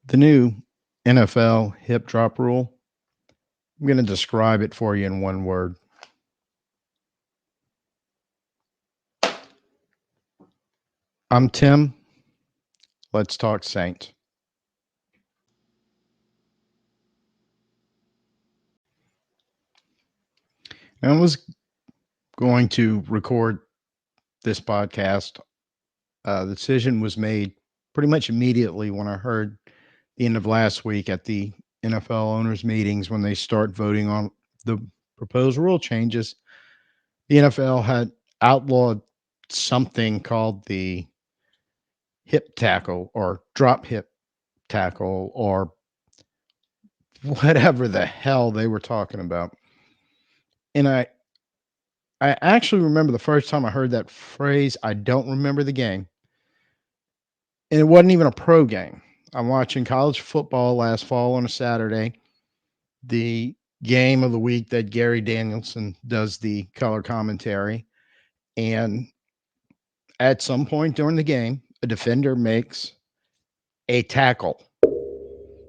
The new NFL hip drop rule, I'm going to describe it for you in one word. I'm Tim. Let's talk Saints. I was going to record this podcast. The decision was made pretty much immediately when I heard the end of last week at the NFL owners' meetings when they start voting on the proposed rule changes. The NFL had outlawed something called the hip tackle or drop hip tackle or whatever the hell they were talking about. And I actually remember the first time I heard that phrase. I don't remember the game. And it wasn't even a pro game. I'm watching college football last fall on a Saturday, the game of the week that Gary Danielson does the color commentary. And at some point during the game, a defender makes a tackle,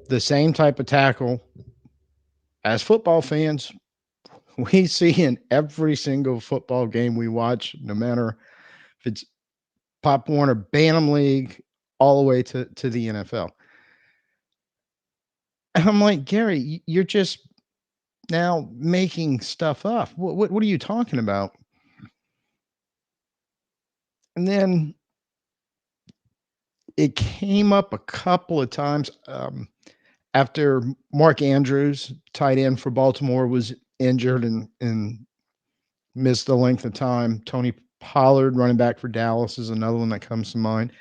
the same type of tackle as football fans we see in every single football game we watch, no matter if it's Pop Warner Bantam League all the way to the NFL. And I'm like, Gary, you're just now making stuff up. What are you talking about? And then it came up a couple of times after Mark Andrews, tight end for Baltimore, was injured and missed the length of time. Tony Pollard, running back for Dallas, is another one that comes to mind.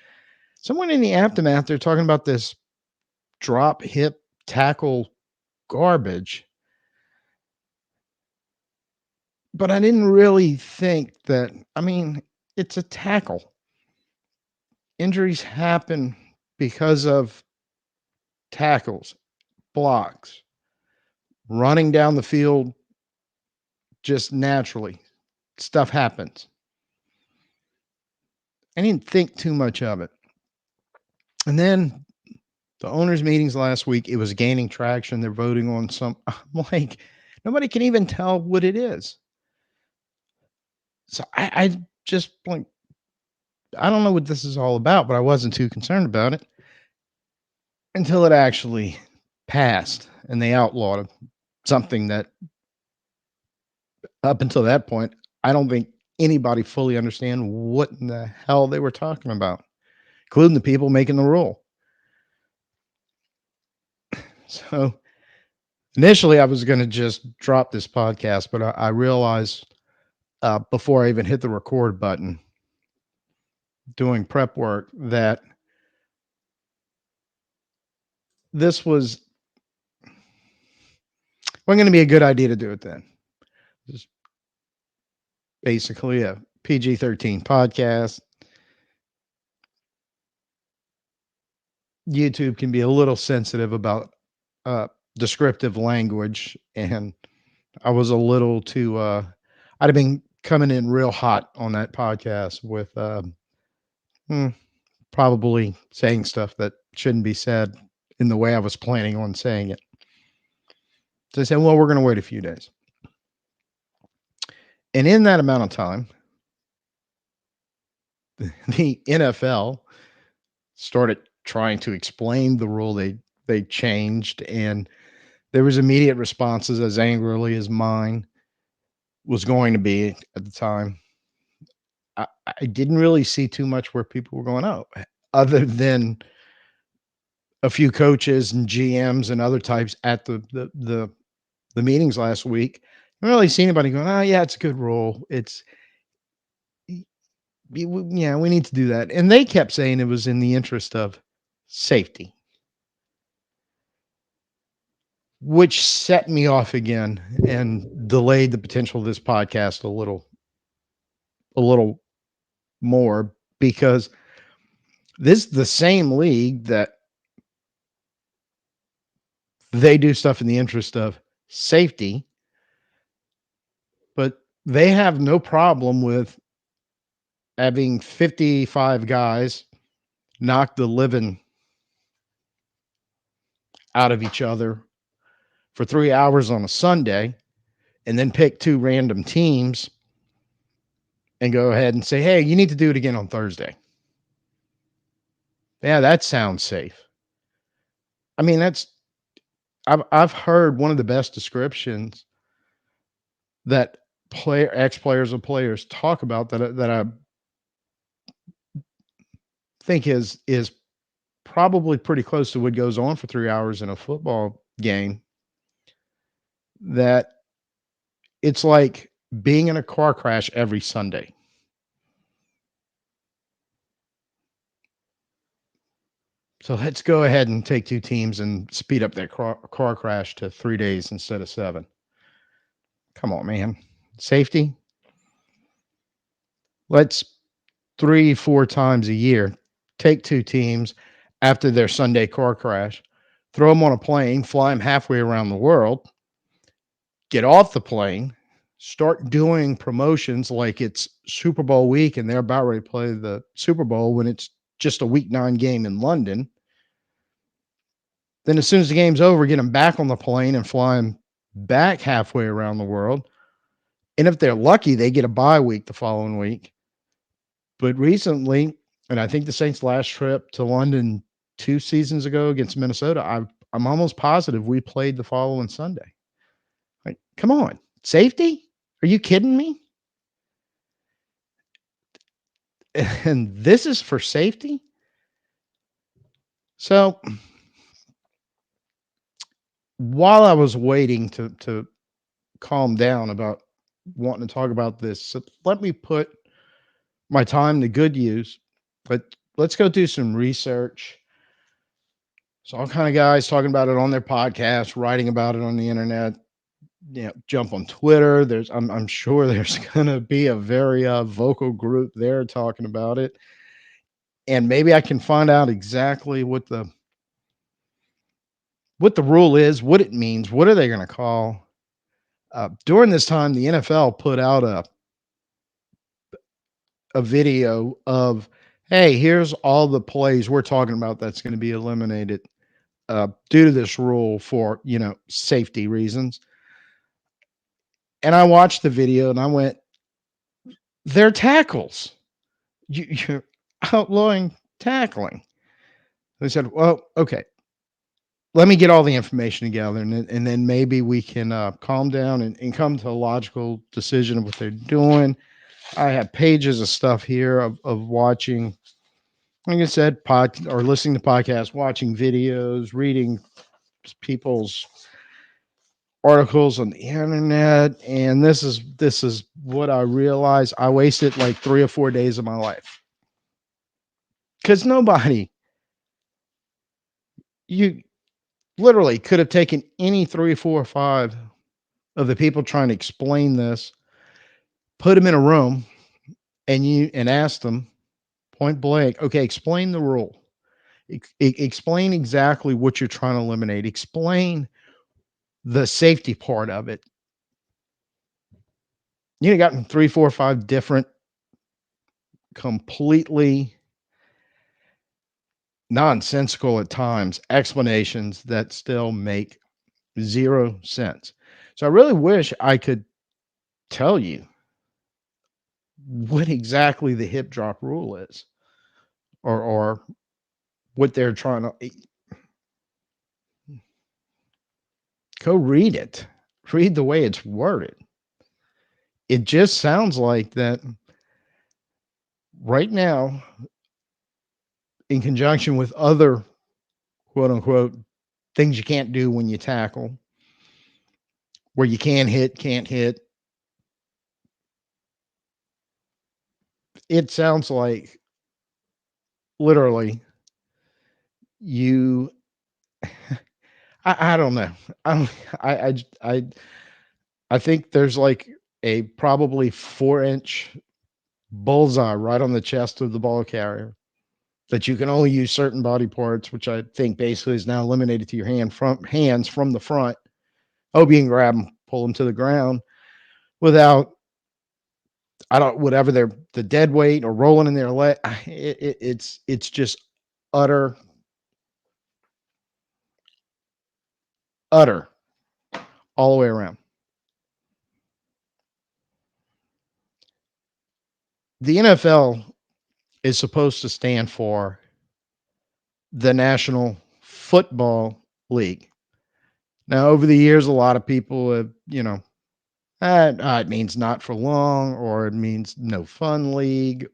Someone in the aftermath, they're talking about this drop hip tackle garbage. But I didn't really think that, I mean, it's a tackle. Injuries happen because of tackles, blocks, running down the field just naturally. Stuff happens. I didn't think too much of it. And then the owners' meetings last week, it was gaining traction. They're voting on some, I'm like, nobody can even tell what it is. So I just like, I don't know what this is all about, but I wasn't too concerned about it until it actually passed and they outlawed something that up until that point, I don't think anybody fully understand what in the hell they were talking about, including the people making the rule. So initially, I was going to just drop this podcast, but I realized before I even hit the record button, doing prep work, that this was going to be a good idea to do it then. Just basically a PG-13 podcast. YouTube can be a little sensitive about descriptive language, and I was a little too. I'd have been coming in real hot on that podcast with probably saying stuff that shouldn't be said in the way I was planning on saying it. So I said, "Well, we're going to wait a few days," and in that amount of time, the NFL started trying to explain the rule they changed, and there was immediate responses as angrily as mine was going to be at the time. I didn't really see too much where people were going, oh, other than a few coaches and GMs and other types at the meetings last week. I didn't really see anybody going, oh yeah, it's a good rule. It's yeah, we need to do that. And they kept saying it was in the interest of safety, which set me off again and delayed the potential of this podcast a little more, because this is the same league that they do stuff in the interest of safety, but they have no problem with having 55 guys knock the living out of each other for 3 hours on a Sunday and then pick two random teams and go ahead and say, hey, you need to do it again on Thursday. Yeah, that sounds safe. I mean, I've heard one of the best descriptions that ex players of players talk about that I think is probably pretty close to what goes on for 3 hours in a football game. That it's like being in a car crash every Sunday. So let's go ahead and take two teams and speed up that car crash to 3 days instead of seven. Come on, man. Safety. Let's 3, 4 times a year take two teams after their Sunday car crash, throw them on a plane, fly them halfway around the world, get off the plane, start doing promotions like it's Super Bowl week and they're about ready to play the Super Bowl when it's just a week 9 game in London. Then as soon as the game's over, get them back on the plane and fly them back halfway around the world. And if they're lucky, they get a bye week the following week. But recently, and I think the Saints' last trip to London 2 seasons ago against Minnesota, I'm almost positive we played the following Sunday. Like, come on, safety? Are you kidding me? And this is for safety? So while I was waiting to calm down about wanting to talk about this, so let me put my time to good use. Let's go do some research. So all kind of guys talking about it on their podcast, writing about it on the internet. Jump on Twitter. I'm sure there's gonna be a very vocal group there talking about it, and maybe I can find out exactly what the rule is, what it means, what are they going to call. During this time, the NFL put out a video of, hey, here's all the plays we're talking about that's going to be eliminated due to this rule for safety reasons. And I watched the video and I went, they're tackles. You're outlawing tackling. They said, well, okay, let me get all the information together, and then maybe we can calm down and come to a logical decision of what they're doing. I have pages of stuff here of watching, like I said, or listening to podcasts, watching videos, reading people's articles on the internet, and this is what I realized. I wasted like 3 or 4 days of my life because you literally could have taken any 3, 4, or 5 of the people trying to explain this, put them in a room, and ask them point blank, okay, explain the rule. Explain exactly what you're trying to eliminate. Explain the safety part of it. You got 3, 4, 5 different completely nonsensical at times explanations that still make zero sense. So I really wish I could tell you what exactly the hip drop rule is, or what they're trying to go read it. Read the way it's worded. It just sounds like that right now, in conjunction with other quote unquote things you can't do when you tackle, where you can hit, can't hit. It sounds like literally you I don't know. I don't I I think there's like a probably 4-inch bullseye right on the chest of the ball carrier that you can only use certain body parts, which I think basically is now eliminated to your hands from the front. Hope you can grab them, pull them to the ground without I don't whatever they're the dead weight or rolling in their leg. It's just utter utter all the way around. The NFL is supposed to stand for the National Football League. Now, over the years, a lot of people have, it means not for long, or it means no fun league.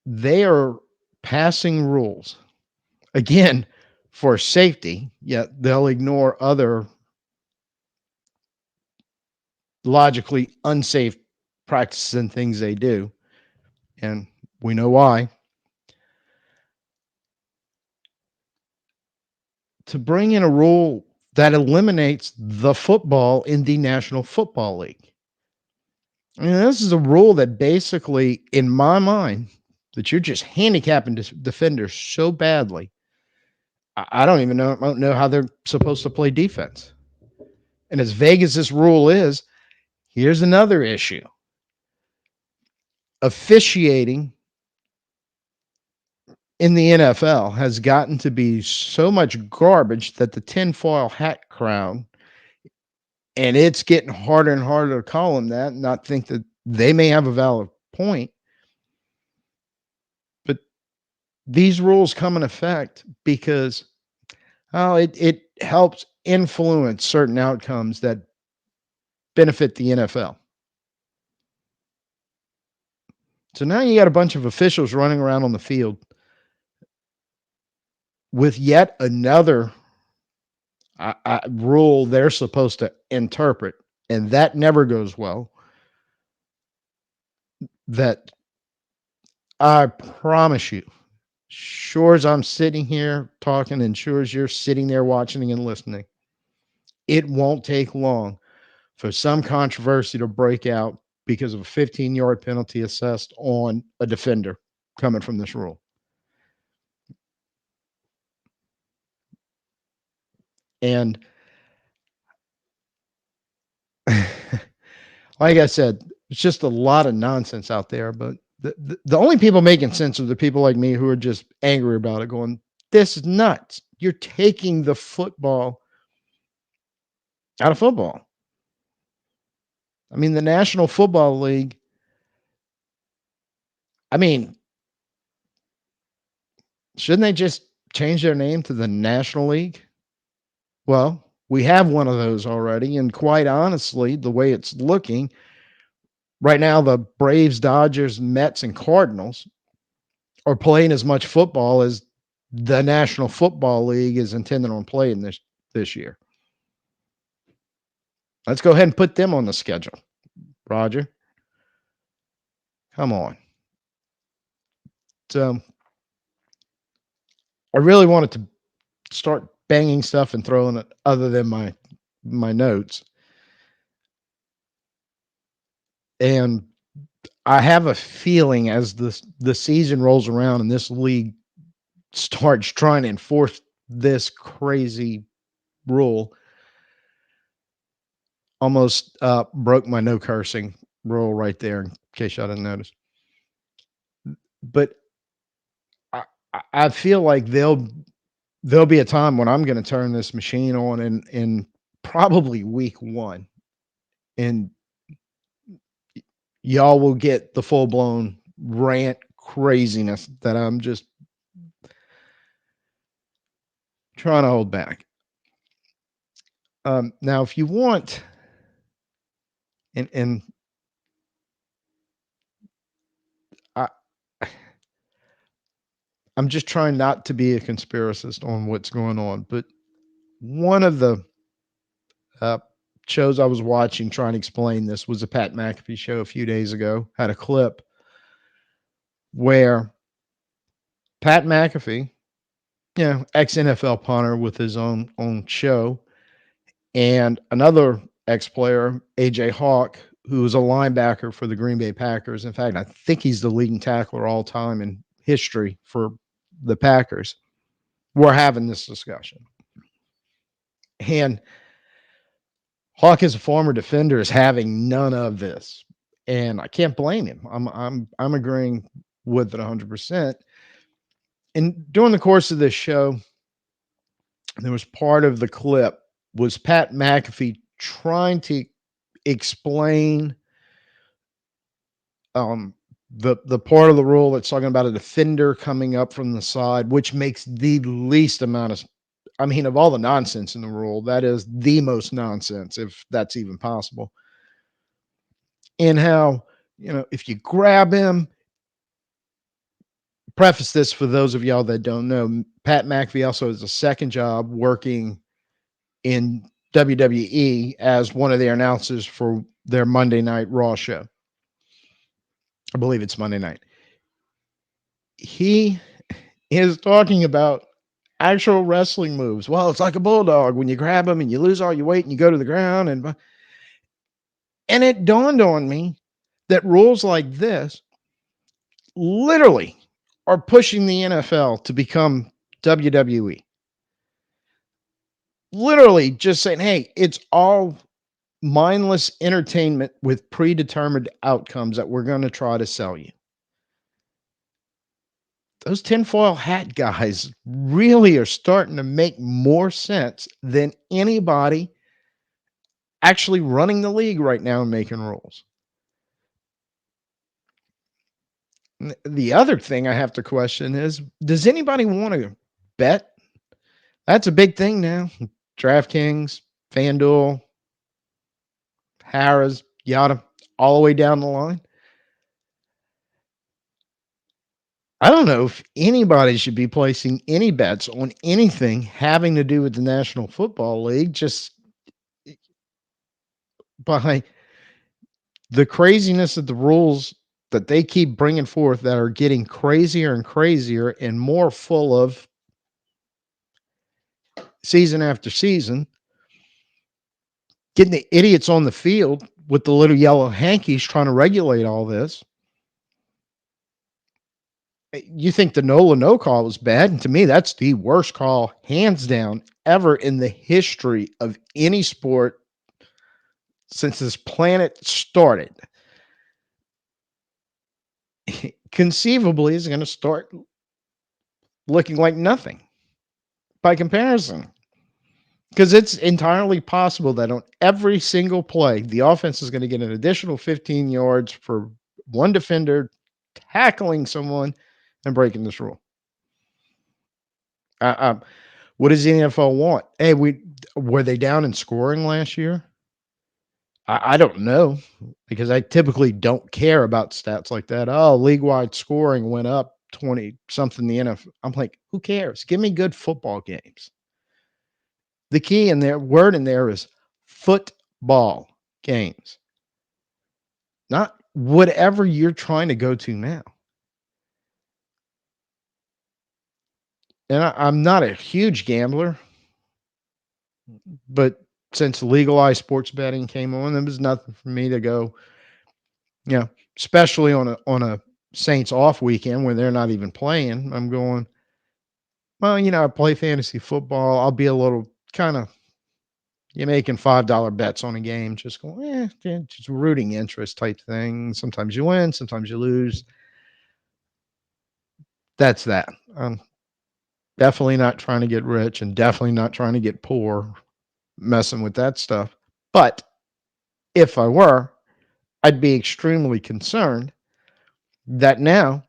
They are passing rules again for safety, yet they'll ignore other logically unsafe practices and things they do. And we know why. To bring in a rule that eliminates the football in the National Football League. I mean, this is a rule that basically, in my mind, that you're just handicapping defenders so badly. I don't even know. I don't know how they're supposed to play defense. And as vague as this rule is, here's another issue. Officiating in the NFL has gotten to be so much garbage that the tinfoil hat crowd, and it's getting harder and harder to call them that, and not think that they may have a valid point. But these rules come in effect because it helps influence certain outcomes that benefit the NFL. So now you got a bunch of officials running around on the field with yet another rule they're supposed to interpret, and that never goes well. That I promise you, sure as I'm sitting here talking, and sure as you're sitting there watching and listening, it won't take long for some controversy to break out because of a 15-yard penalty assessed on a defender coming from this rule. And like I said, it's just a lot of nonsense out there. But the only people making sense are the people like me who are just angry about it, going, this is nuts. You're taking the football out of football. I mean, the National Football League, I mean, shouldn't they just change their name to the National League? Well, we have one of those already. And quite honestly, the way it's looking right now, the Braves, Dodgers, Mets, and Cardinals are playing as much football as the National Football League is intended on playing this year. Let's go ahead and put them on the schedule. Roger, come on. So I really wanted to start banging stuff and throwing it other than my notes. And I have a feeling as the season rolls around and this league starts trying to enforce this crazy rule, almost broke my no cursing rule right there in case y'all didn't notice. But I feel like there'll be a time when I'm going to turn this machine on in probably week 1, and y'all will get the full blown rant craziness that I'm just trying to hold back. Now, if you want, and I, I'm just trying not to be a conspiracist on what's going on, but one of the uh, shows I was watching trying to explain this was a Pat McAfee show a few days ago. Had a clip where Pat McAfee, ex NFL punter with his own show, and another ex player, AJ Hawk, who was a linebacker for the Green Bay Packers. In fact, I think he's the leading tackler all time in history for the Packers. We're having this discussion. And Hawk, as a former defender, is having none of this. And I can't blame him. I'm agreeing with it 100%. And during the course of this show, There was part of the clip was Pat McAfee trying to explain um, the part of the rule that's talking about a defender coming up from the side, which makes the least amount of. I mean, of all the nonsense in the rule, that is the most nonsense, if that's even possible. And how, if you grab him, preface this for those of y'all that don't know, Pat McAfee also has a second job working in WWE as one of the announcers for their Monday Night Raw show. I believe it's Monday night. He is talking about actual wrestling moves. Well, it's like a bulldog when you grab him and you lose all your weight and you go to the ground. And it dawned on me that rules like this literally are pushing the NFL to become WWE. Literally just saying, hey, it's all mindless entertainment with predetermined outcomes that we're going to try to sell you. Those tinfoil hat guys really are starting to make more sense than anybody actually running the league right now and making rules. The other thing I have to question is, does anybody want to bet? That's a big thing now. DraftKings, FanDuel, Harrah's, yada, all the way down the line. I don't know if anybody should be placing any bets on anything having to do with the National Football League, just by the craziness of the rules that they keep bringing forth that are getting crazier and crazier and more full of season after season, getting the idiots on the field with the little yellow hankies trying to regulate all this. You think the Nola no call was bad? And to me, that's the worst call, hands down, ever in the history of any sport since this planet started. Conceivably is going to start looking like nothing by comparison. Because it's entirely possible that on every single play, the offense is going to get an additional 15 yards for one defender tackling someone and breaking this rule. What does the NFL want? Hey, were they down in scoring last year? I don't know, because I typically don't care about stats like that. Oh, league wide scoring went up 20 something. The NFL. I'm like, who cares? Give me good football games. The key in there, word in there is football games, not whatever you're trying to go to now. And I'm not a huge gambler, but since legalized sports betting came on, there was nothing for me to go, especially on a Saints off weekend when they're not even playing. I'm going, well, I play fantasy football. I'll be a little kind of, you're making $5 bets on a game, just going, yeah, just rooting interest type thing. Sometimes you win, sometimes you lose. That's that. I'm definitely not trying to get rich and definitely not trying to get poor messing with that stuff. But if I were, I'd be extremely concerned that now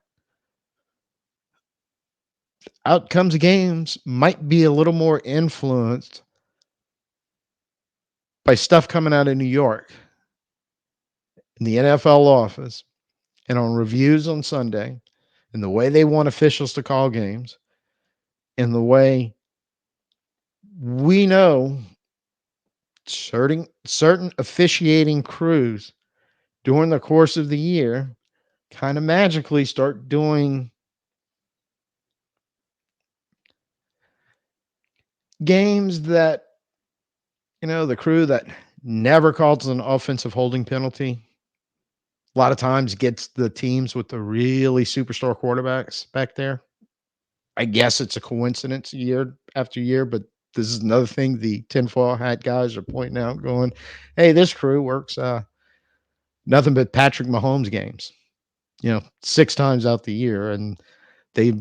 outcomes of games might be a little more influenced by stuff coming out of New York in the NFL office and on reviews on Sunday and the way they want officials to call games and the way we know certain officiating crews during the course of the year kind of magically start doing games that, the crew that never calls an offensive holding penalty a lot of times gets the teams with the really superstar quarterbacks back there. I guess it's a coincidence year after year, but this is another thing the tinfoil hat guys are pointing out, going, hey, this crew works nothing but Patrick Mahomes games, 6 times out the year. And they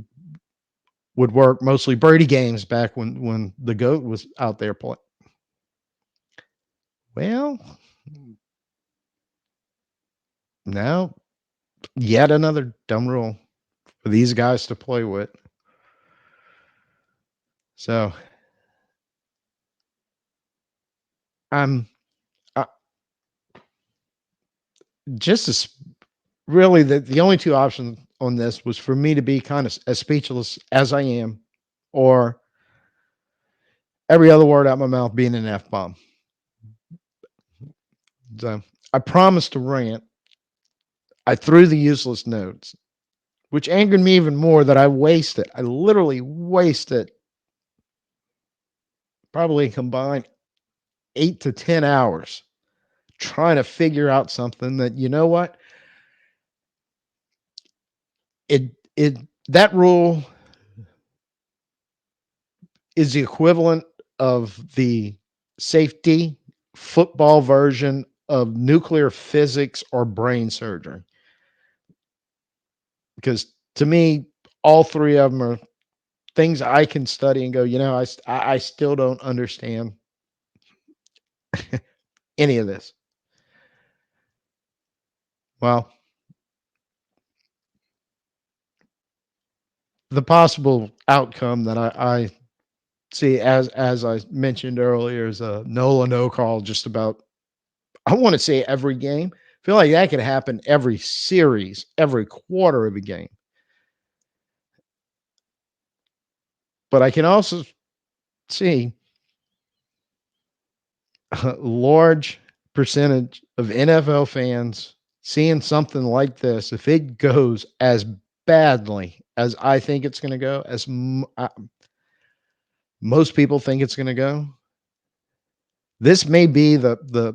would work, mostly Brady games back when the GOAT was out there playing. Well, now yet another dumb rule for these guys to play with. So I'm uh, just as really the only two options on this was for me to be kind of as speechless as I am, or every other word out my mouth being an F bomb. So I promised to rant. I threw the useless notes, which angered me even more that I wasted. I literally wasted probably combined 8 to 10 hours trying to figure out something that, you know what, it that rule is the equivalent of the safety football version of nuclear physics or brain surgery. Because to me, all three of them are things I can study and go, you know, I still don't understand any of this. Well, the possible outcome that I see, as I mentioned earlier, is a NOLA no call just about, I want to say, every game. I feel like that could happen every series, every quarter of a game. But I can also see a large percentage of NFL fans seeing something like this. If it goes as badly as I think it's going to go, as most people think it's going to go, this may be the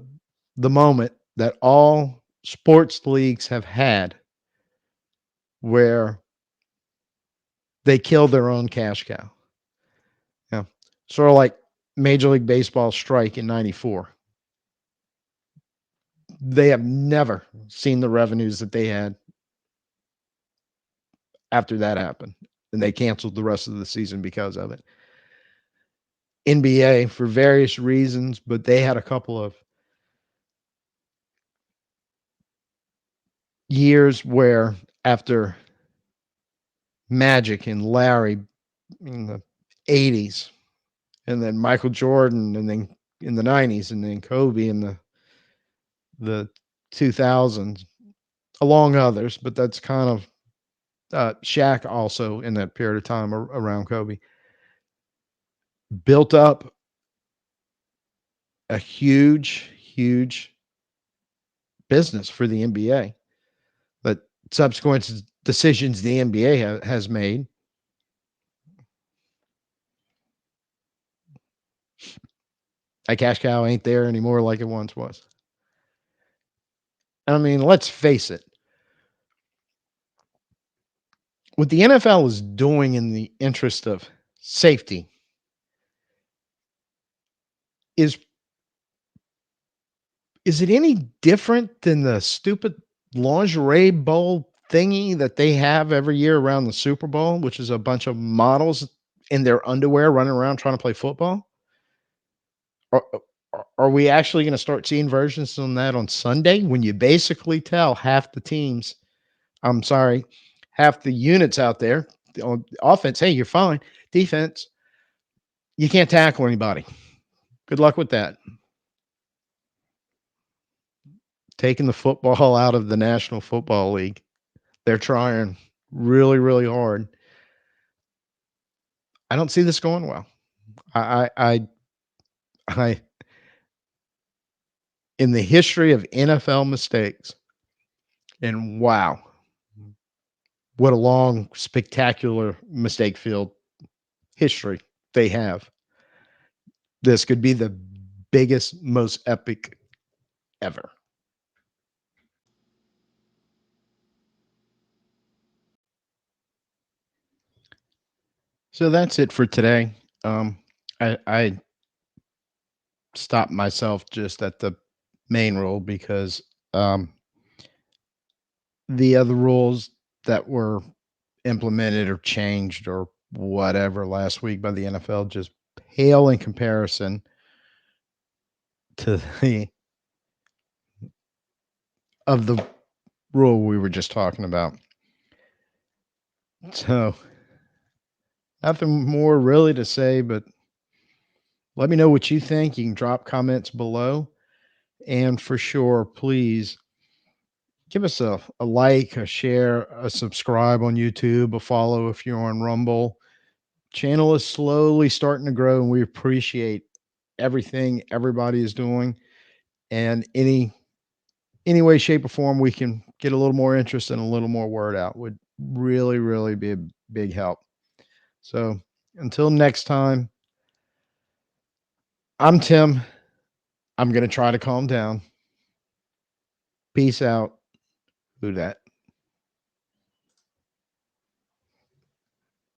moment that all sports leagues have had where they kill their own cash cow. Yeah. Sort of like Major League Baseball strike in 94. They have never seen the revenues that they had after that happened. And they canceled the rest of the season because of it. NBA for various reasons, but they had a couple of years where after Magic and Larry in the 80s, and then Michael Jordan, and then in the 90s, and then Kobe in the 2000s, along others, but that's kind of Shaq also in that period of time around Kobe, built up a huge business for the NBA. But subsequent decisions the NBA has made, that cash cow ain't there anymore like it once was. I mean, let's face it. What the NFL is doing in the interest of safety is is it any different than the stupid lingerie bowl thingy that they have every year around the Super Bowl, which is a bunch of models in their underwear running around trying to play football? Are, are we actually going to start seeing versions on that on Sunday when you basically tell half the teams, I'm sorry, half the units out there on offense, hey, you're fine. Defense, you can't tackle anybody. Good luck with that. Taking the football out of the National Football League. They're trying really hard. I don't see this going well. I in the history of NFL mistakes, and wow, what a long, spectacular mistake field history they have. This could be the biggest, most epic ever. So that's it for today. I stopped myself just at the main rule because the other rules that were implemented or changed or whatever last week by the NFL just pale in comparison to the of the rule we were just talking about. So, nothing more really to say, but let me know what you think. You can drop comments below. And for sure, please give us a like, a share, a subscribe on YouTube, a follow if you're on Rumble. Channel is slowly starting to grow, and we appreciate everything everybody is doing. And any way, shape, or form we can get a little more interest and a little more word out would really, really be a big help. So until next time, I'm Tim. I'm gonna try to calm down. Peace out. Who dat?